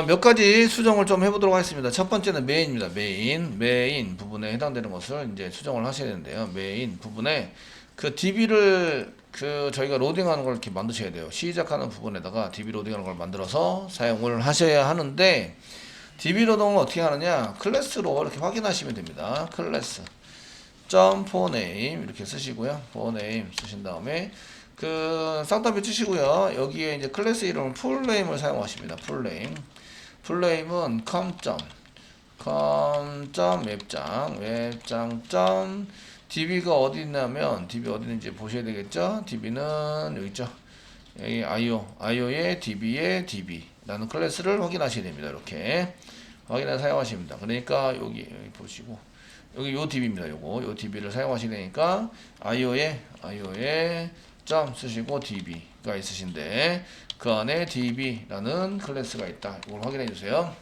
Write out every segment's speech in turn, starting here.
몇 가지 수정을 좀 해보도록 하겠습니다. 첫 번째는 메인입니다. 메인 부분에 해당되는 것을 이제 수정을 하셔야 되는데요. 메인 부분에 그 DB를 저희가 로딩하는 걸 이렇게 만드셔야 돼요. 시작하는 부분에다가 DB 로딩하는 걸 만들어서 사용을 하셔야 하는데, DB 로딩은 어떻게 하느냐? 클래스로 이렇게 확인하시면 됩니다. 클래스 점 폰네임 이렇게 쓰시고요. 폰네임 쓰신 다음에 쌍따비 치시고요. 여기에 이제 클래스 이름은 풀네임을 사용하십니다. 풀네임은 웹장 db가 어디 있냐면, db 어디 있는지 보셔야 되겠죠. db는 여기 있죠. 여기 io의 db의 db라는 클래스를 확인하셔야 됩니다. 이렇게 확인해서 사용하십니다. 그러니까 여기 보시고, 여기 요 db입니다. 요 db를 사용하시야 되니까 io의 점 쓰시고 db가 있으신데, 그 안에 db라는 클래스가 있다. 이걸 확인해 주세요.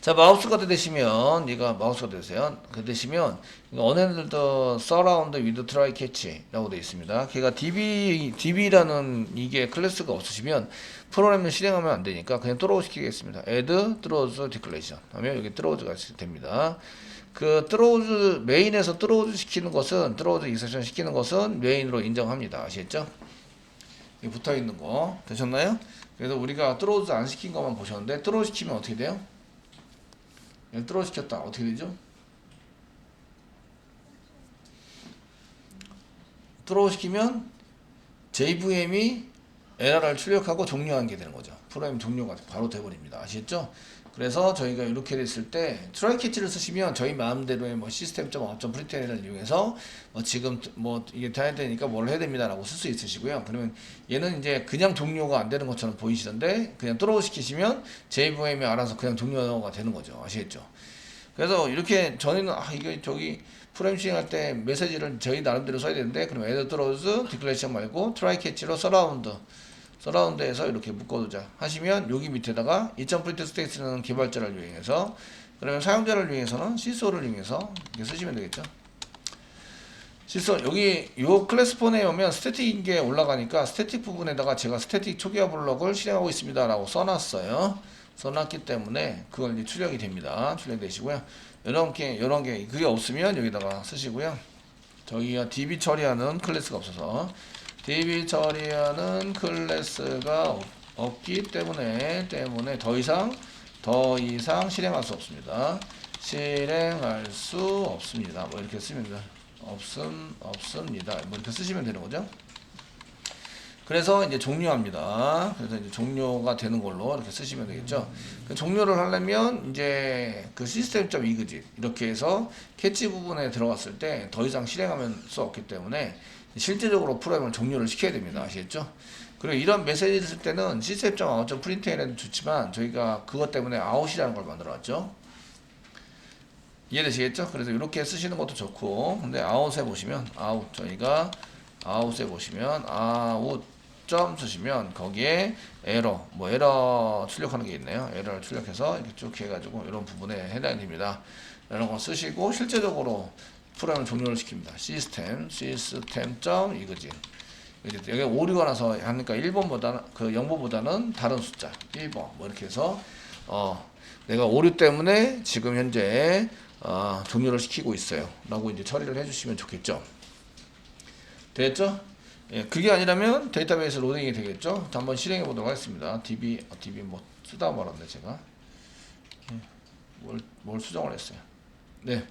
자, 마우스가 되시면, 마우스가 되세요. 되시면, 어네들도 surround with try catch라고 되어 있습니다. 걔가 db라는 이게 클래스가 없으시면 프로그램을 실행하면 안 되니까 그냥 throw 시키겠습니다. add throws declaration 하면 여기 throws가 됩니다. throws, 메인에서 throws 시키는 것은, throws exception 시키는 것은 메인으로 인정합니다. 아시겠죠? 여기 붙어 있는 거 되셨나요? 그래서 우리가 throws 안 시킨 것만 보셨는데, throw 시키면 어떻게 돼요? throw 시켰다. 어떻게 되죠? throw 시키면 JVM이 에러를 출력하고 종료하는 게 되는 거죠. 프로그램 종료가 바로 돼버립니다. 아시겠죠? 그래서 저희가 이렇게 됐을 때 트라이 캐치를 쓰시면 저희 마음대로의 시스템.out.println을 이용해서 지금 이게 돼야 되니까 뭘 해야 됩니다 라고 쓸 수 있으시고요. 그러면 얘는 이제 그냥 종료가 안 되는 것처럼 보이시던데, 그냥 throw 시키시면 JVM이 알아서 그냥 종료가 되는 거죠. 아시겠죠? 그래서 이렇게 저희는 이게 프레임 실행할 때 메시지를 저희 나름대로 써야 되는데, 그럼 add throws declaration 말고 try catch로 서라운드에서 이렇게 묶어두자 하시면, 여기 밑에다가 print state라는 개발자를 이용해서, 그러면 사용자를 이용해서는 syso를 이용해서 이렇게 쓰시면 되겠죠. syso 여기 요 클래스 폰에 오면 스태틱인 게 올라가니까 스태틱 부분에다가 제가 스태틱 초기화 블록을 실행하고 있습니다 라고 써놨기 때문에 그걸 이제 출력이 됩니다. 출력되시고요. 이런 게 그게 없으면 여기다가 쓰시고요. 저기가 db 처리하는 클래스가 없어서, db 처리하는 클래스가 없기 때문에 더 이상 실행할 수 없습니다. 실행할 수 없습니다. 이렇게 쓰면 됩니다. 없습니다. 이렇게 쓰시면 되는 거죠. 그래서 이제 종료합니다. 그래서 이제 종료가 되는 걸로 이렇게 쓰시면 되겠죠. 종료를 하려면 이제 시스템.exit 이렇게 해서 캐치 부분에 들어갔을 때 더 이상 실행하면 수 없기 때문에 실제적으로 프로그램을 종료를 시켜야 됩니다. 아시겠죠? 그리고 이런 메시지를 쓸 때는 시스템.out.println은 좋지만 저희가 그것 때문에 아웃이라는 걸 만들어 왔죠. 이해되시겠죠? 그래서 이렇게 쓰시는 것도 좋고, 근데 아웃에 보시면 아웃 점 쓰시면 거기에 에러 출력하는 게 있네요. 에러를 출력해서 이렇게 쭉 해가지고 이런 부분에 해당이 됩니다. 이런 거 쓰시고 실제적으로 프로그램을 종료를 시킵니다. 시스템.exit 여기 오류가 나서 하니까 1번보다는 0번보다는 다른 숫자 1번 이렇게 해서 내가 오류 때문에 지금 현재 종료를 시키고 있어요 라고 이제 처리를 해주시면 좋겠죠. 됐죠? 예, 그게 아니라면 데이터베이스 로딩이 되겠죠. 한번 실행해 보도록 하겠습니다. db 쓰다 말았네 제가. 뭘 수정을 했어요. 네,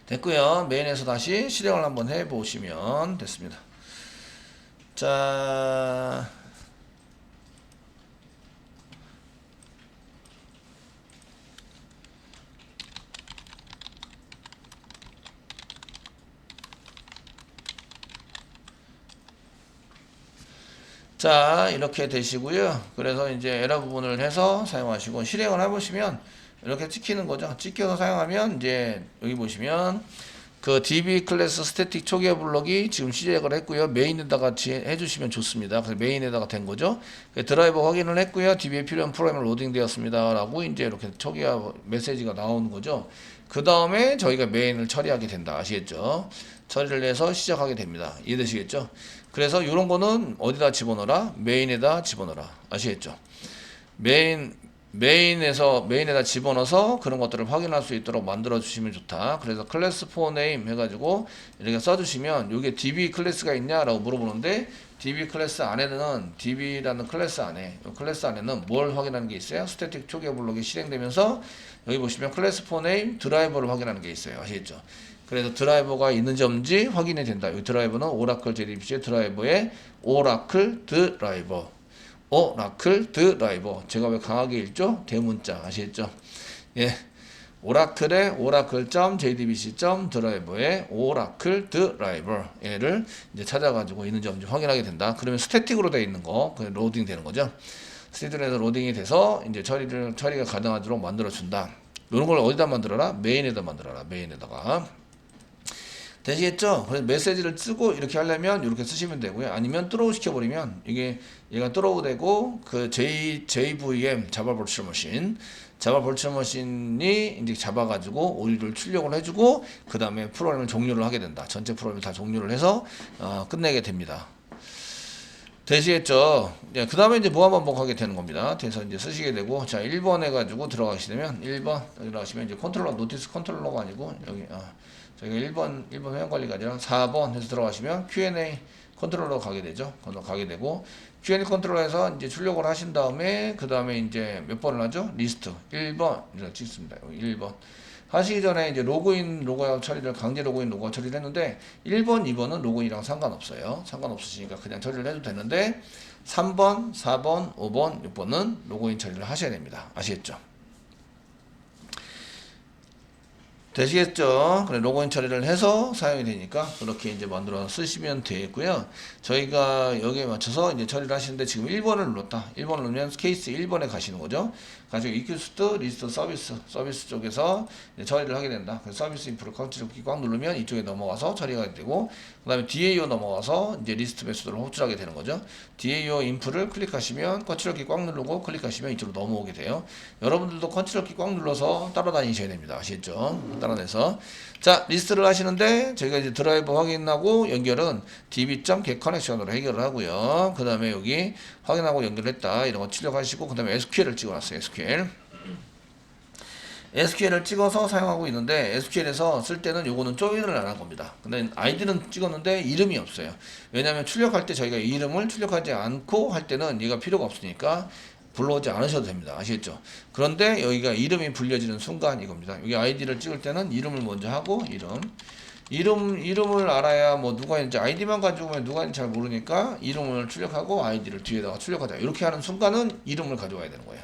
됐고요. 메인에서 다시 실행을 한번 해 보시면 됐습니다. 자, 이렇게 되시고요. 그래서 이제 에러 부분을 해서 사용하시고 실행을 해보시면 이렇게 찍히는 거죠. 찍혀서 사용하면 이제 여기 보시면 db 클래스 스태틱 초기화 블록이 지금 시작을 했고요. 메인에다가 해주시면 좋습니다. 그래서 메인에다가 된 거죠. 드라이버 확인을 했고요. db에 필요한 프로그램을 로딩 되었습니다 라고 이제 이렇게 초기화 메시지가 나오는 거죠. 그 다음에 저희가 메인을 처리하게 된다. 아시겠죠? 처리를 해서 시작하게 됩니다. 이해되시겠죠? 그래서 이런 거는 어디다 집어넣어라? 메인에다 집어넣어라. 아시겠죠? 메인에다 집어넣어서 그런 것들을 확인할 수 있도록 만들어 주시면 좋다. 그래서 클래스 4 네임 해가지고 이렇게 써주시면 이게 DB 클래스가 있냐라고 물어보는데 DB 클래스 안에는 DB라는 클래스 안에는 뭘 확인하는 게 있어요? 스태틱 초기화 블록이 실행되면서 여기 보시면 클래스 4 네임 드라이버를 확인하는 게 있어요. 아시겠죠? 그래서 드라이버가 있는지 없는지 확인이 된다. 이 드라이버는 오라클 JDBC 드라이버의 오라클 드라이버. 오라클 드라이버. 제가 왜 강하게 읽죠? 대문자 아시겠죠? 예. 오라클의 oracle.jdbc.드라이버의 오라클 드라이버 얘를 이제 찾아가지고 있는지 없는지 확인하게 된다. 그러면 스태틱으로 되어 있는 거, 그 로딩 되는 거죠. 스태틱에서 로딩이 돼서 이제 처리가 가능하도록 만들어 준다. 이런 걸 어디다 만들어라? 메인에다 만들어라. 메인에다가. 되시겠죠? 그래서 메시지를 쓰고 이렇게 하려면 이렇게 쓰시면 되고요. 아니면 뚜로우 시켜버리면 이게 얘가 뚜로우 되고 그 JVM 자바 버추얼 머신이 이제 잡아가지고 오류를 출력을 해주고 그 다음에 프로그램을 종료를 하게 된다. 전체 프로그램을 다 종료를 해서 끝내게 됩니다. 되시겠죠? 예, 그 다음에 이제 무한 반복하게 되는 겁니다. 그래서 이제 쓰시게 되고, 자, 1번 해가지고 들어가시면, 1번, 여기 들어가시면 이제 컨트롤러, 노티스 컨트롤러가 아니고, 여기, 저희가 1번 회원 관리가 아니라 4번 해서 들어가시면 Q&A 컨트롤러 가게 되죠. 가게 되고, Q&A 컨트롤러에서 이제 출력을 하신 다음에, 그 다음에 이제 몇 번을 하죠? 리스트. 1번, 이렇게 찍습니다. 1번. 하시기 전에 이제 로그인, 로그아웃 처리를 강제 로그인, 로그아웃 처리를 했는데 1번, 2번은 로그인이랑 상관없어요. 상관없으시니까 그냥 처리를 해도 되는데 3번, 4번, 5번, 6번은 로그인 처리를 하셔야 됩니다. 아시겠죠? 되시겠죠? 그래, 로그인 처리를 해서 사용이 되니까 그렇게 이제 만들어 쓰시면 되겠고요. 저희가 여기에 맞춰서 이제 처리를 하시는데 지금 1번을 눌렀다. 1번을 누르면 케이스 1번에 가시는 거죠. 가지고 EQ스트, 리스트 서비스 쪽에서 처리를 하게 된다. 그래서 서비스 인프를 컨트롤 키 꽉 누르면 이쪽에 넘어가서 처리가 되고, 그 다음에 DAO 넘어가서 이제 리스트 메소드를 호출하게 되는 거죠. DAO 인프를 클릭하시면 컨트롤 키 꽉 누르고 클릭하시면 이쪽으로 넘어오게 돼요. 여러분들도 컨트롤 키 꽉 눌러서 따라다니셔야 됩니다. 아시겠죠? 따라내서. 자, 리스트를 하시는데 저희가 이제 드라이버 확인하고 연결은 db.get 커넥션으로 해결을 하고요. 그 다음에 여기 확인하고 연결했다 이런 거 출력하시고, 그 다음에 SQL을 찍어놨어요. SQL을 찍어서 사용하고 있는데 SQL에서 쓸 때는 요거는 조인을 안 한 겁니다. 근데 아이디는 찍었는데 이름이 없어요. 왜냐하면 출력할 때 저희가 이름을 출력하지 않고 할 때는 얘가 필요가 없으니까 불러오지 않으셔도 됩니다. 아시겠죠? 그런데 여기가 이름이 불려지는 순간 이겁니다. 여기 아이디를 찍을 때는 이름을 먼저 하고 이름을 알아야 뭐 누가 있는지 아이디만 가지고 오면 누가 있는지 잘 모르니까 이름을 출력하고 아이디를 뒤에다가 출력하자. 이렇게 하는 순간은 이름을 가져와야 되는 거예요.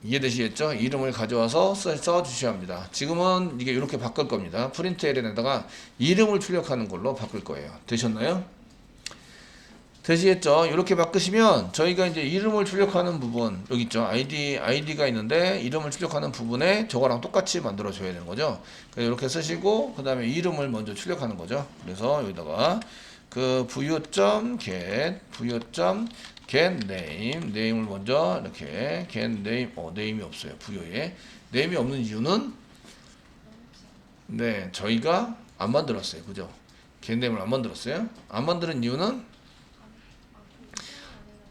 이해되시겠죠? 이름을 가져와서 써주셔야 합니다. 지금은 이게 이렇게 바꿀 겁니다. 프린트 LN에다가 이름을 출력하는 걸로 바꿀 거예요. 되셨나요? 되시겠죠? 이렇게 바꾸시면 저희가 이제 이름을 출력하는 부분 여기 있죠. 아이디가 있는데 이름을 출력하는 부분에 저거랑 똑같이 만들어 줘야 되는 거죠. 그래서 이렇게 쓰시고 그 다음에 이름을 먼저 출력하는 거죠. 그래서 여기다가 그 부유.get name 네임을 먼저 이렇게 get name 네임이 없어요. 부유에 네임이 없는 이유는 네 저희가 안 만들었어요. 그죠? get name을 안 만들었어요. 안 만드는 이유는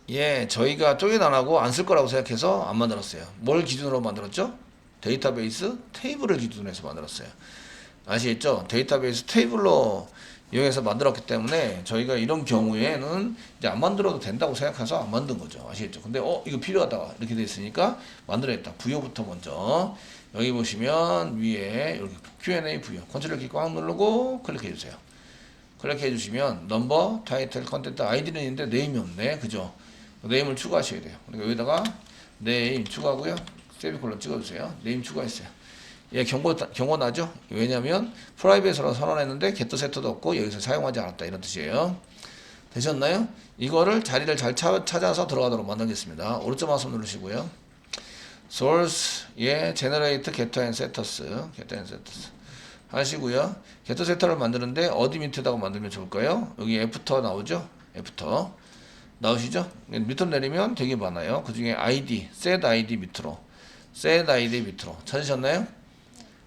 예, 저희가 쪼개 안 하고 안 쓸 거라고 생각해서 안 만들었어요. 뭘 기준으로 만들었죠? 데이터베이스 테이블을 기준으로 해서 만들었어요. 아시겠죠? 데이터베이스 테이블로 이용해서 만들었기 때문에 저희가 이런 경우에는 이제 안 만들어도 된다고 생각해서 안 만든 거죠. 아시겠죠? 근데 이거 필요하다 이렇게 돼 있으니까 만들어야겠다. 부여부터 먼저 여기 보시면 위에 이렇게 Q&A 부여 컨트롤 키 꽉 누르고 클릭해 주세요. 클릭해 주시면 넘버, 타이틀, 컨텐트, 아이디는 있는데 네임이 없네. 그죠? 네임을 추가하셔야 돼요. 그러니까 여기다가 네임 추가하고요. 세미콜론 찍어주세요. 네임 추가했어요. 예, 경고 나죠? 왜냐면 프라이빗으로 선언했는데 게트 세터도 없고 여기서 사용하지 않았다 이런 뜻이에요. 되셨나요? 이거를 자리를 잘 찾아서 들어가도록 만들겠습니다. 오른쪽 마우스 누르시고요. source 예, generate getter and setters 하시고요. 게터 세터를 만드는데 어디 밑에다가 만들면 좋을까요? 여기 애프터 나오죠? 애프터 나오시죠? 밑으로 내리면 되게 많아요. 그 중에 ID, set ID 밑으로 찾으셨나요?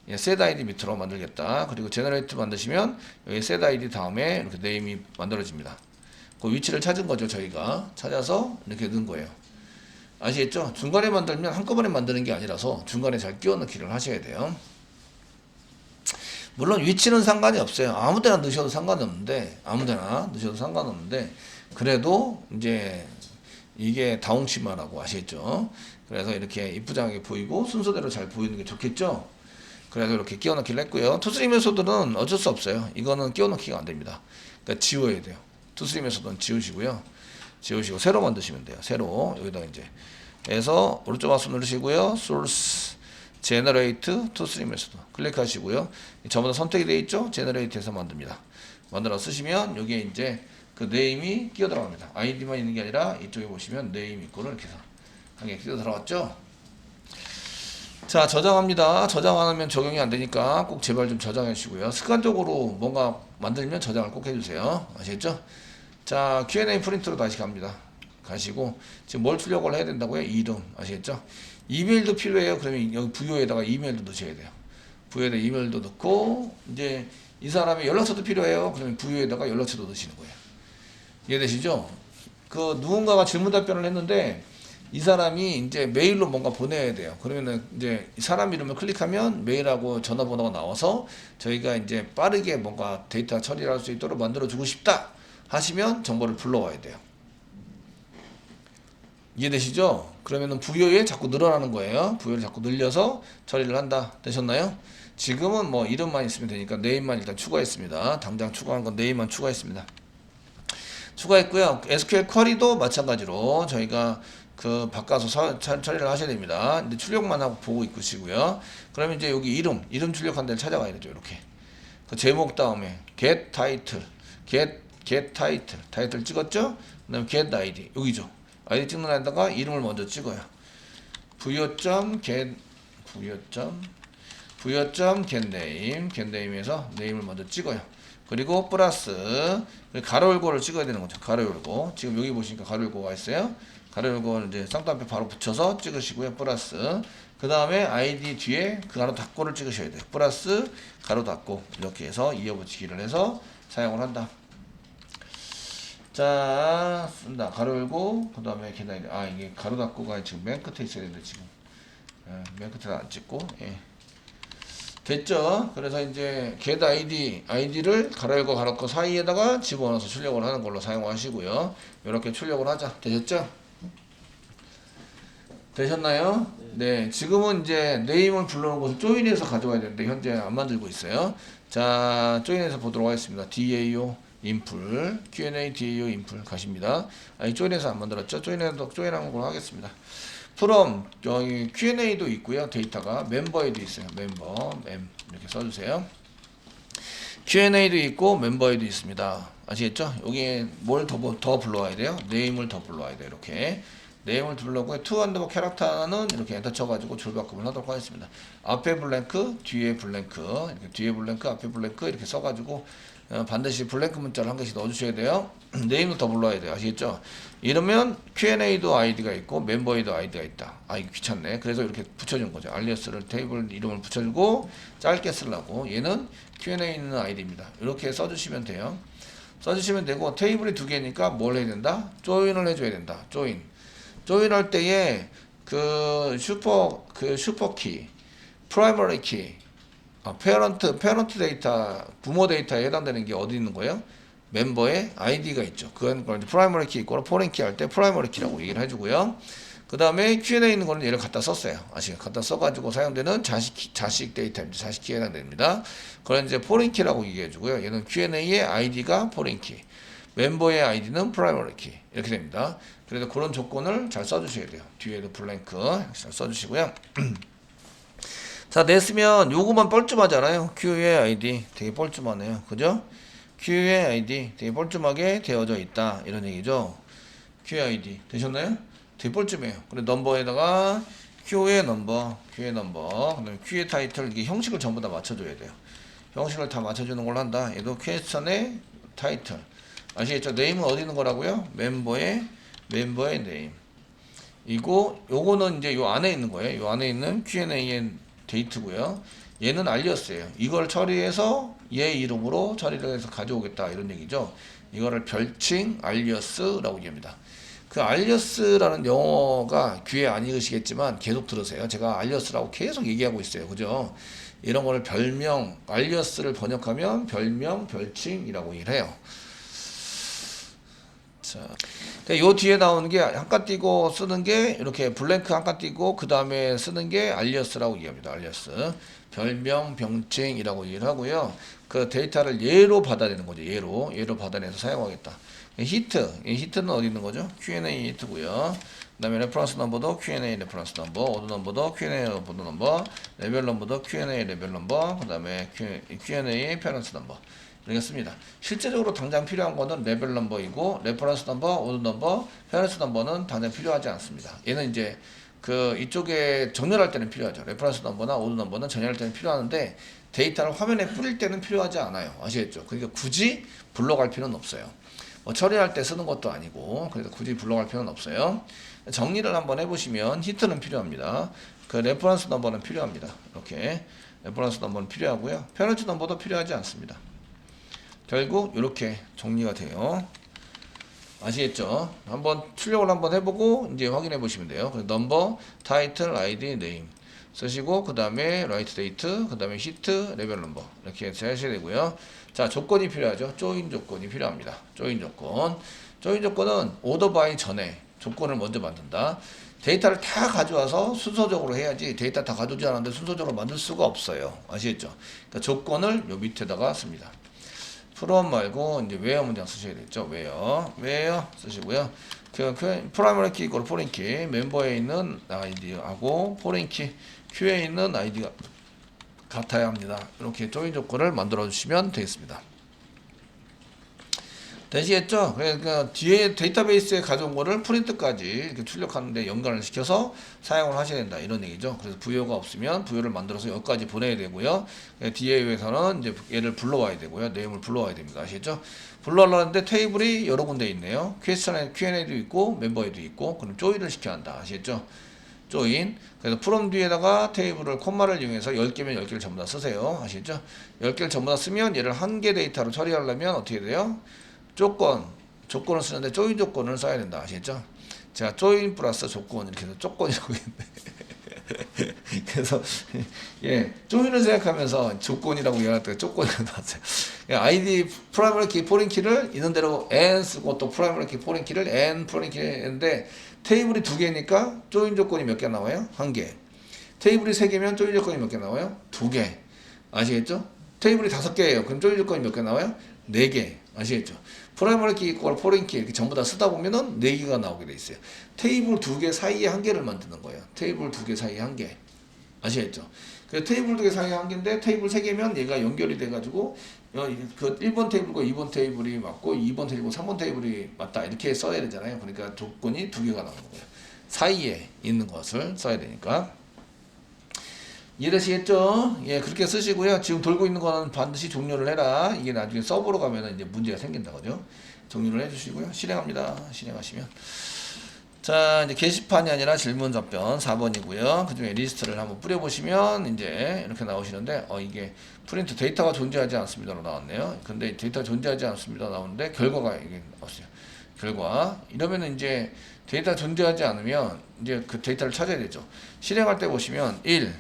예, set ID 밑으로 만들겠다. 그리고 generate 만드시면 여기 set ID 다음에 이렇게 네임이 만들어집니다. 그 위치를 찾은 거죠. 저희가 찾아서 이렇게 넣은 거예요. 아시겠죠? 중간에 만들면 한꺼번에 만드는 게 아니라서 중간에 잘 끼워 넣기를 하셔야 돼요. 물론 위치는 상관이 없어요. 아무데나 넣으셔도 상관없는데, 그래도 이제 이게 다홍치마라고 아시겠죠? 그래서 이렇게 이쁘장하게 보이고 순서대로 잘 보이는 게 좋겠죠? 그래서 이렇게 끼워 넣기를 했고요. 투쓰리 메소드는 어쩔 수 없어요. 이거는 끼워 넣기가 안 됩니다. 그러니까 지워야 돼요. 투쓰리 메소드는 지우시고요. 지우시고 새로 만드시면 돼요. 새로 여기다 이제 해서 오른쪽 마우스 누르시고요. source generate 투쓰리 메소드 클릭하시고요. 전부 다 선택이 되어 있죠? generate해서 만듭니다. 만들어 쓰시면 여기에 이제 그 네임이 끼어 들어갑니다. 아이디만 있는 게 아니라 이쪽에 보시면 네임 있고를 이렇게 해서 한 개 끼어 들어갔죠? 자, 저장합니다. 저장 안 하면 적용이 안 되니까 꼭 제발 좀 저장해 주시고요. 습관적으로 뭔가 만들면 저장을 꼭 해주세요. 아시겠죠? 자, Q&A 프린트로 다시 갑니다. 가시고 지금 뭘 출력을 해야 된다고요? 이름. 아시겠죠? 이메일도 필요해요. 그러면 여기 부여에다가 이메일도 넣으셔야 돼요. 부여에다 이메일도 넣고 이제 이 사람의 연락처도 필요해요. 그러면 부여에다가 연락처도 넣으시는 거예요. 이해되시죠? 그 누군가가 질문 답변을 했는데 이 사람이 이제 메일로 뭔가 보내야 돼요. 그러면은 이제 사람 이름을 클릭하면 메일하고 전화번호가 나와서 저희가 이제 빠르게 뭔가 데이터 처리를 할 수 있도록 만들어주고 싶다 하시면 정보를 불러와야 돼요. 이해되시죠? 그러면은 부여에 자꾸 늘어나는 거예요. 부여를 자꾸 늘려서 처리를 한다. 되셨나요? 지금은 뭐 이름만 있으면 되니까 네임만 일단 추가했습니다. 당장 추가한 건 네임만 추가했습니다. 추가했고요. SQL 쿼리도 마찬가지로 저희가 그 바꿔서 처리를 하셔야 됩니다. 근데 출력만 하고 보고 있으시고요. 그러면 이제 여기 이름 출력한 데를 찾아가야 되죠. 이렇게 그 제목 다음에 get title, get title 찍었죠? 그다음에 get id 여기죠. 아이디 찍는 데다가 이름을 먼저 찍어요. 부여.get getName에서 네임을 먼저 찍어요. 그리고 플러스 가로 열고를 찍어야 되는 거죠. 가로 열고 지금 여기 보시니까 가로 열고가 있어요. 가로 열고를 이제 쌍따옴표 바로 붙여서 찍으시고요. 플러스 그 다음에 아이디 뒤에 그 가로 닫고를 찍으셔야 돼요. 플러스 가로 닫고 이렇게 해서 이어붙이기를 해서 사용을 한다. 자, 쓴다. 가로 열고 그 다음에 계단 이게 가로 닫고가 지금 맨 끝에 있어야 되는데 지금 맨 끝에 안 찍고 됐죠? 그래서 이제 get id를 가로 열고 가로 닫고 사이에다가 집어넣어서 출력을 하는 걸로 사용하시고요. 이렇게 출력을 하자. 되셨죠? 되셨나요? 네. 지금은 이제 네임을 불러놓은 것을 조인해서 가져와야 되는데 현재 안 만들고 있어요. 자, 조인해서 보도록 하겠습니다. DAO 인풀 Q&A DAO 인풀 가십니다. 조인해서 안 만들었죠? 조인한 걸로 하겠습니다. from 여기 Q&A도 있고요. 데이터가 멤버에도 있어요. 멤 이렇게 써주세요. Q&A도 있고 멤버에도 있습니다. 아시겠죠? 여기에 뭘 더 불러와야 돼요? 네임을 더 불러와야 돼요. 이렇게 네임을 불러고 to 언더바 캐릭터는 이렇게 엔터 쳐가지고 줄바꿈을 하도록 하겠습니다. 앞에 블랭크, 뒤에 블랭크, 이렇게 뒤에 블랭크, 앞에 블랭크 이렇게 써가지고 반드시 블랭크 문자를 한 개씩 넣어주셔야 돼요. 네임도 더 불러야 돼요. 아시겠죠? 이러면 Q&A도 아이디가 있고 멤버에도 아이디가 있다. 이거 귀찮네. 그래서 이렇게 붙여준 거죠. 알리아스를 테이블 이름을 붙여주고 짧게 쓰려고 얘는 Q&A 있는 아이디입니다. 이렇게 써주시면 돼요. 써주시면 되고 테이블이 두 개니까 뭘 해야 된다? 조인을 해줘야 된다. 조인할 때에 그 슈퍼키, 프라이머리 키, 페런트 데이터, 부모 데이터에 해당되는 게 어디 있는 거예요? 멤버의 아이디가 있죠. 그건 프라이머리 키 있고 포렌 키 할 때 프라이머리 키라고 얘기를 해주고요. 그 다음에 Q&A 있는 거는 얘를 갖다 썼어요. 갖다 써가지고 사용되는 자식 데이터입니다. 자식 키에 해당됩니다. 그건 이제 포렌 키라고 얘기해주고요. 얘는 Q&A의 아이디가 포렌 키, 멤버의 아이디는 프라이머리 키 이렇게 됩니다. 그래서 그런 조건을 잘 써주셔야 돼요. 뒤에도 블랭크 잘 써주시고요. 자, 냈으면 요거만 뻘쭘하잖아요. Q의 아이디 되게 뻘쭘하네요. 그죠? Q의 아이디 되게 뻘쭘하게 되어져 있다. 이런 얘기죠. Q의 아이디 되셨나요? 되게 뻘쭘해요. 그리고 넘버에다가 Q의 넘버, 그다음에 Q의 타이틀 이게 형식을 전부 다 맞춰줘야 돼요. 형식을 다 맞춰주는 걸로 한다. 얘도 퀘스천의 타이틀. 아시겠죠? 네임은 어디 있는 거라고요? 멤버의 네임. 요거는 이제 요 안에 있는 거예요. 요 안에 있는 Q&A의 데이트고요. 얘는 알리어스예요. 이걸 처리해서 얘 이름으로 처리를 해서 가져오겠다 이런 얘기죠. 이거를 별칭 알리어스라고 얘기합니다. 그 알리어스라는 영어가 귀에 안 익으시겠지만 계속 들으세요. 제가 알리어스라고 계속 얘기하고 있어요. 그죠? 이런 거를 별명, 알리어스를 번역하면 별명, 별칭이라고 얘기를 해요. 자, 요 뒤에 나오는 게 한 칸 띄고 쓰는 게 이렇게 블랭크 한 칸 띄고 그 다음에 쓰는 게 알리어스라고 얘기합니다. 알리어스. 별명, 병칭이라고 얘기를 하고요. 그 데이터를 얘로 받아내는 거죠. 얘로 받아내서 사용하겠다. 히트는 어디 있는 거죠? Q&A 히트고요. 그 다음에 레퍼런스 넘버도 Q&A 레퍼런스 넘버, 오더 넘버도 Q&A 오더 넘버, 레벨 넘버도 Q&A 레벨 넘버, 그 다음에 Q&A 페런스 넘버. 되겠습니다. 실제적으로 당장 필요한 거는 레벨 넘버이고 레퍼런스 넘버, 오더 넘버, 페런스 넘버는 당장 필요하지 않습니다. 얘는 이제 그 이쪽에 정렬할 때는 필요하죠. 레퍼런스 넘버나 오더 넘버는 정렬할 때는 필요하는데 데이터를 화면에 뿌릴 때는 필요하지 않아요. 아시겠죠? 그러니까 굳이 불러갈 필요는 없어요. 뭐 처리할 때 쓰는 것도 아니고 그래서 굳이 불러갈 필요는 없어요. 정리를 한번 해보시면 히트는 필요합니다. 그 레퍼런스 넘버는 필요합니다. 이렇게 레퍼런스 넘버는 필요하고요. 페런트 넘버도 필요하지 않습니다. 결국 이렇게 정리가 돼요. 아시겠죠? 한번 출력을 한번 해보고 이제 확인해 보시면 돼요. 그래서 넘버, 타이틀, 아이디, 네임 쓰시고 그 다음에 라이트 데이트, 그 다음에 히트, 레벨 넘버 이렇게 해서 하셔야 되고요. 자, 조건이 필요하죠. 조인 조건이 필요합니다. 조인 조건은 오더 바이 전에 조건을 먼저 만든다. 데이터를 다 가져와서 순서적으로 해야지 데이터 다 가져오지 않았는데 순서적으로 만들 수가 없어요. 아시겠죠? 그러니까 조건을 요 밑에다가 씁니다. 프롬 말고 이제 웨어 문장 쓰셔야 되겠죠. 웨어 쓰시고요. 그 프라이머리 키 이걸 포린 키, 멤버에 있는 아이디하고 포린 키, 큐에 있는 아이디가 같아야 합니다. 이렇게 조인 조건을 만들어 주시면 되겠습니다. 되시겠죠? 그러니까 뒤에 데이터베이스에 가져온 거를 프린트까지 이렇게 출력하는데 연관을 시켜서 사용을 하셔야 된다. 이런 얘기죠. 그래서 부여가 없으면 부여를 만들어서 여기까지 보내야 되고요. DA에서는 이제 얘를 불러와야 되고요. 네임을 불러와야 됩니다. 아시겠죠? 불러오려는데 테이블이 여러 군데 있네요. 퀘스천에 Q&A도 있고 멤버에도 있고 그럼 조인을 시켜야 한다. 아시겠죠? 조인. 그래서 프롬 뒤에다가 테이블을 콤마를 이용해서 10개면 10개를 전부 다 쓰세요. 아시겠죠? 10개를 전부 다 쓰면 얘를 한 개 데이터로 처리하려면 어떻게 돼요? 조건을 쓰는데 조인 조건을 써야 된다. 아시겠죠? 제가 조인 플러스 조건 이렇게 해서 조건이라고 했는데 그래서 예, 조인을 생각하면서 조건이라고 이해할 때 조건이라고 나왔어요. 아이디 프라이머리 키 포린 키를 있는 대로 n 쓰고 또 프라이머리 키 포린 키를 n 포린 키 했는데 테이블이 2개니까 조인 조건이 몇 개 나와요? 1개. 테이블이 3개면 조인 조건이 몇 개 나와요? 2개. 아시겠죠? 테이블이 5개예요. 그럼 조인 조건이 몇 개 나와요? 4개. 아시겠죠? 프라이머리 키 있고 포린 키 이렇게 전부 다 쓰다 보면은 4개가 나오게 돼 있어요. 테이블 2개 사이에 1개를 만드는 거예요. 테이블 2개 사이에 1개. 아시겠죠? 그래서 테이블 2개 사이에 1개인데 테이블 3개면 얘가 연결이 돼 가지고 그 1번 테이블과 2번 테이블이 맞고 2번 테이블, 3번 테이블이 맞다. 이렇게 써야 되잖아요. 그러니까 조건이 2개가 나오는 거예요. 사이에 있는 것을 써야 되니까. 이해되시겠죠? 예, 그렇게 쓰시고요. 지금 돌고 있는 거는 반드시 종료를 해라. 이게 나중에 서버로 가면은 이제 문제가 생긴다. 그죠? 종료를 해주시고요. 실행합니다. 실행하시면. 자, 이제 게시판이 아니라 질문 답변 4번이고요. 그 중에 리스트를 한번 뿌려보시면 이제 이렇게 나오시는데, 이게 프린트 데이터가 존재하지 않습니다로 나왔네요. 근데 데이터가 존재하지 않습니다 나오는데, 결과가 이게 나왔어요. 결과. 이러면 이제 데이터가 존재하지 않으면 이제 그 데이터를 찾아야 되죠. 실행할 때 보시면 1,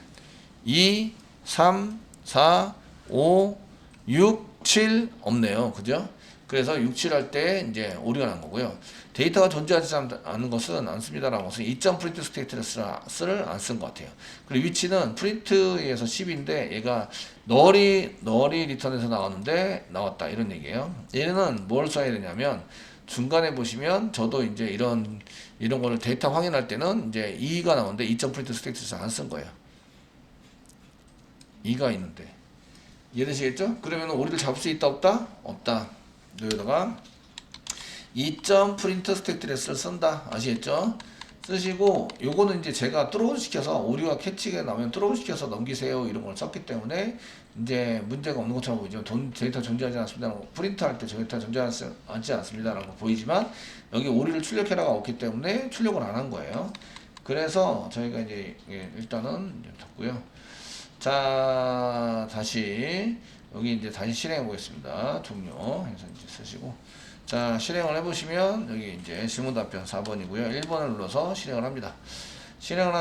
2, 3, 4, 5, 6, 7 없네요. 그죠? 그래서 6, 7 할 때 이제 오류가 난 거고요. 데이터가 존재하지 않는 것은 않습니다라는 것은 이점 프린트 스테이트스를 안 쓴 것 같아요. 그리고 위치는 프린트에서 10인데 얘가 널이 리턴에서 나왔는데 나왔다 이런 얘기예요. 얘는 뭘 써야 되냐면 중간에 보시면 저도 이제 이런 거를 데이터 확인할 때는 이제 2가 나오는데 이점 프린트 스테이트스 안 쓴 거예요. 2가 있는데 이해되시겠죠? 그러면 오류를 잡을 수 있다 없다? 없다. 여기다가 2점 프린트 스택트레스를 쓴다. 아시겠죠? 쓰시고 요거는 이제 제가 트로우 시켜서 오류가 캐치가 나오면 트로우 시켜서 넘기세요 이런 걸 썼기 때문에 이제 문제가 없는 것처럼 보이지만 데이터 존재하지 않습니다. 프린트 할 때 데이터 존재하지 않습니다라고 보이지만 여기 오류를 출력해라가 없기 때문에 출력을 안 한 거예요. 그래서 저희가 이제 일단은 이제 닫고요. 자, 다시 여기 이제 다시 실행해 보겠습니다. 종료 해서 이제 쓰시고 자, 실행을 해보시면 여기 이제 질문 답변 4번이고요. 1번을 눌러서 실행을 합니다. 실행을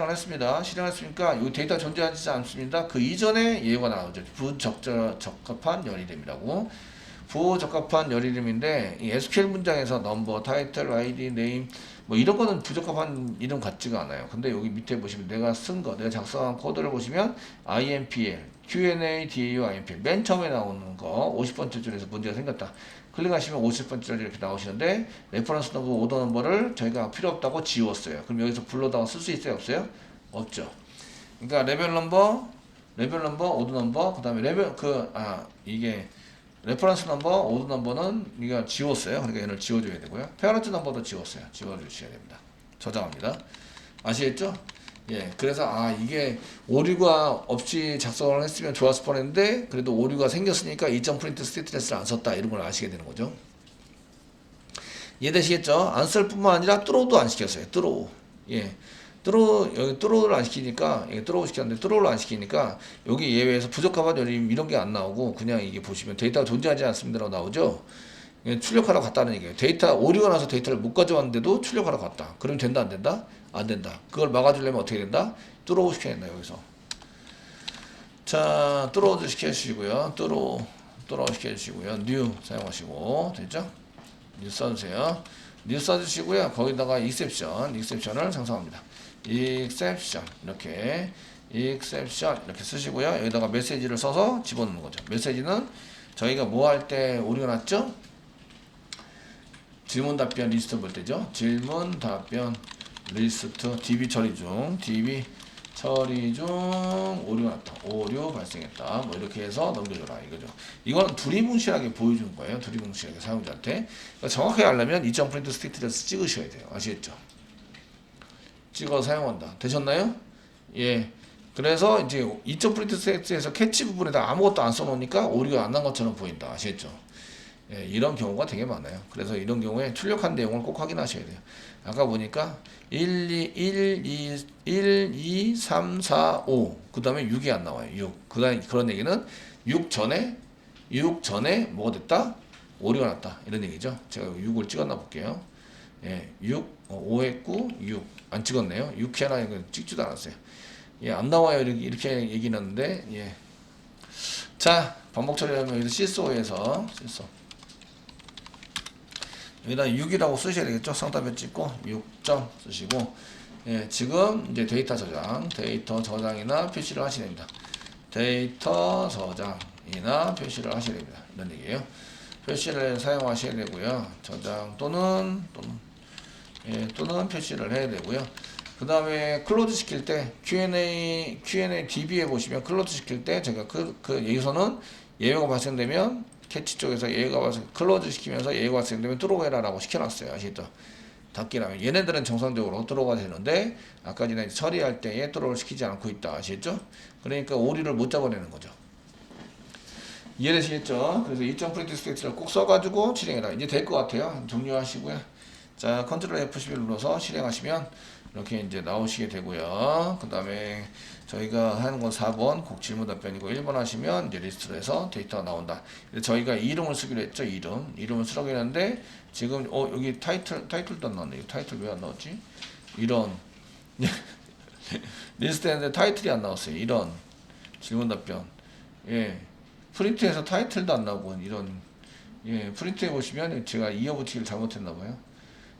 했습니다. 실행했으니까 이 데이터 존재하지 않습니다. 그 이전에 예우가 나오죠. 부적합한 열이름이라고. 부적합한 열이름인데 이 SQL 문장에서 넘버, 타이틀, 아이디, 네임 뭐 이런 거는 부적합한 이름 같지가 않아요. 근데 여기 밑에 보시면 내가 쓴 거, 내가 작성한 코드를 보시면 IMPL, Q&A, DAU, IMPL 맨 처음에 나오는 거 50번째 줄에서 문제가 생겼다. 클릭하시면 50번째 줄 이렇게 나오시는데 레퍼런스 넘버, 오더 넘버를 저희가 필요 없다고 지웠어요. 그럼 여기서 불러다가 쓸 수 있어요? 없어요? 없죠. 그러니까 레벨 넘버, 오더 넘버, 그 다음에 이게 레퍼런스 넘버, 오더 넘버는 우리가 지웠어요. 그러니까 얘를 지워줘야 되고요. 페어런트 넘버도 지웠어요. 지워주셔야 됩니다. 저장합니다. 아시겠죠? 예, 그래서 이게 오류가 없이 작성을 했으면 좋았을 뻔했는데 그래도 오류가 생겼으니까 2.프린트 스테이트레스를 안 썼다 이런 걸 아시게 되는 거죠. 이해되시겠죠? 안 쓸 뿐만 아니라 뚜로우도 안 시켰어요. 뚜로우. 예. 여기 뚜로우를 안 시키니까, 뚜로우 시켰는데 뚜로우를 안 시키니까 여기 예외에서 부적합한 열림 이런 게 안 나오고 그냥 이게 보시면 데이터가 존재하지 않습니다라고 나오죠. 출력하러 갔다는 얘기예요. 데이터 오류가 나서 데이터를 못 가져왔는데도 출력하러 갔다. 그럼 된다 안 된다? 안 된다. 그걸 막아주려면 어떻게 된다? 뚜로우 시켜야 된다 여기서. 자, 뚜로우도 시켜주시고요. 뚜로우 시켜주시고요. 뉴 사용하시고 됐죠? 뉴 써주세요. 뉴 써주시고요. 거기다가 exception을 상상합니다. exception 이렇게 쓰시고요. 여기다가 메시지를 써서 집어넣는 거죠. 메시지는 저희가 뭐 할 때 오류가 났죠? 질문 답변 리스트 볼 때죠. 질문 답변 리스트 DB 처리 중 오류 났다. 오류 발생했다. 뭐 이렇게 해서 넘겨줘라 이거죠. 이건 두리뭉실하게 보여주는 거예요. 두리뭉실하게 사용자한테. 그러니까 정확하게 하려면 2.프린트 스테이트레스 찍으셔야 돼요. 아시겠죠? 찍어 사용한다. 되셨나요? 예. 그래서 이제 2.프린트 스테이트에서 캐치 부분에다 아무것도 안 써놓으니까 오류가 안 난 것처럼 보인다. 아시겠죠? 예, 이런 경우가 되게 많아요. 그래서 이런 경우에 출력한 내용을 꼭 확인하셔야 돼요. 아까 보니까 1, 2, 3, 4, 5. 그 다음에 6이 안 나와요. 6. 그런 얘기는 6 전에 뭐가 됐다? 오류가 났다. 이런 얘기죠. 제가 6을 찍었나 볼게요. 예, 6, 5 했고, 6. 안 찍었네요. 6 하나 이거 찍지도 않았어요. 예, 안 나와요. 이렇게 얘기는 하는데, 예. 자, 반복 처리하면 여기서 시소에서, 여기다 6이라고 쓰셔야 되겠죠. 상단에 찍고 6점 쓰시고 예, 지금 이제 데이터 저장이나 표시를 하셔야 됩니다. 데이터 저장이나 표시를 하셔야 됩니다. 이런 얘기예요. 표시를 사용하셔야 되고요. 저장 또는 표시를 해야 되고요. 그 다음에 클로즈 시킬 때 Q&A DB에 보시면 클로즈 시킬 때 제가 여기서는 예외가 발생되면 캐치 쪽에서 클로즈 시키면서 예외가 발생되면 뚜로우 해라라고 시켜놨어요. 아시죠? 닫기라면 얘네들은 정상적으로 뚜로우가 되는데 아까 전에 처리할 때에 뚜로우를 시키지 않고 있다. 아시겠죠? 그러니까 오류를 못 잡아내는 거죠. 이해되시겠죠? 그래서 2.프린트 스테이트를 꼭 써가지고 실행해라. 이제 될 것 같아요. 종료하시고요. 자, 컨트롤 F11 눌러서 실행하시면 이렇게 이제 나오시게 되고요. 그 다음에 저희가 하는 건 4번 곡 질문 답변이고 1번 하시면 이제 리스트로 해서 데이터가 나온다. 저희가 이름을 쓰기로 했죠. 이름을 쓰라고 했는데 지금 여기 타이틀도 안 나왔네. 타이틀 왜 안 나왔지? 이런 리스트인데 타이틀이 안 나왔어요. 이런 질문 답변. 예. 프린트에서 타이틀도 안 나오고 이런 프린트해 보시면 제가 이어붙이기를 잘못했나 봐요.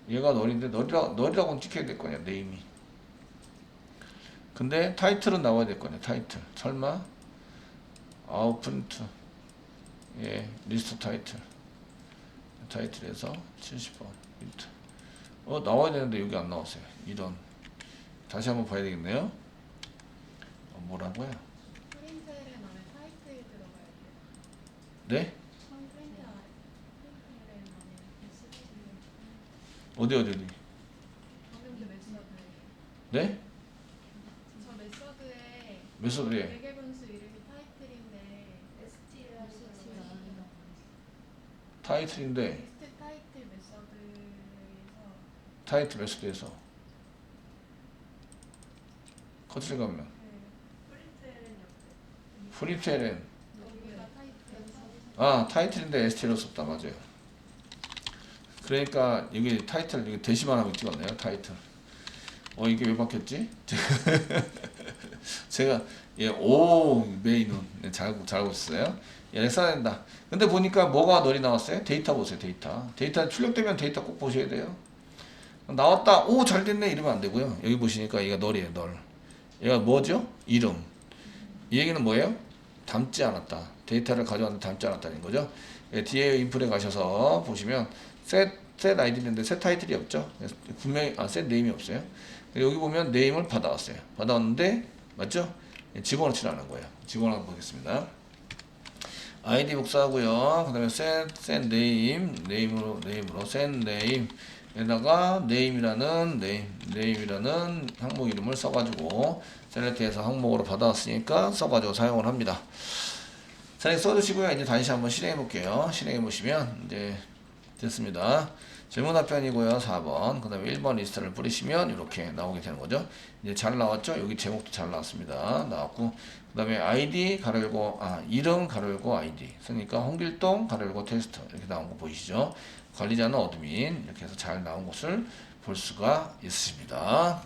얘가 널인데 널이라고는 찍혀야 될 거냐 네임이. 근데 타이틀은 나와야 될 거냐 타이틀. 설마 프린트 리스트 타이틀에서 70번 프린트 나와야 되는데 여기 안 나왔어요. 이런 다시 한번 봐야 되겠네요. 뭐라고요? 프린트를 안에 타이틀 들어가야 돼요. 네? 프린트 안에 메시지 어디 방금 그 메서드에 네? 저 메서드에 메소드에 매개 분수 이름이 타이틀인데 ST를 하시면 타이틀인데 리스트 타이틀 메서드에서 타이틀 메소드에서 커트를 가면 프린트LN 여기가 타이틀 타이틀인데 ST로 썼다. 맞아요. 그러니까 여기 타이틀 이거 대시만 하고 찍었네요. 타이틀. 이게 왜 바뀌었지? 제가 오 메인은 잘 보셨어요. 이렇게 써야 된다. 근데 보니까 뭐가 널이 나왔어요? 데이터 보세요. 데이터 출력되면 데이터 꼭 보셔야 돼요. 나왔다. 오 잘 됐네 이러면 안 되고요. 여기 보시니까 얘가 널이에요. 널. 얘가 뭐죠? 이름. 이 얘기는 뭐예요? 담지 않았다. 데이터를 가져왔는데 담지 않았다는 거죠. 뒤에 인풋에 가셔서 보시면 set 아이디인데 set 타이틀이 없죠. 분명히 set 네임이 없어요. 여기 보면 네임을 받아왔어요. 받아왔는데 맞죠? 집어넣지 않은 거예요. 집어넣어 보겠습니다. 아이디 복사하고요. 그 다음에 set name 네임으로 set name 에다가 name이라는 항목 이름을 써가지고 셀렉트해서 항목으로 받아왔으니까 써가지고 사용을 합니다. 자, 이렇게 써주시고요. 이제 다시 한번 실행해 볼게요. 실행해 보시면 이제 됐습니다. 질문 답변이고요. 4번. 그 다음에 1번 리스트를 뿌리시면 이렇게 나오게 되는 거죠. 이제 잘 나왔죠? 여기 제목도 잘 나왔습니다. 나왔고, 그 다음에 ID 가로열고, 이름 가로열고 ID. 그러니까 홍길동 가로열고 테스트. 이렇게 나온 거 보이시죠? 관리자는 어드민. 이렇게 해서 잘 나온 것을 볼 수가 있으십니다.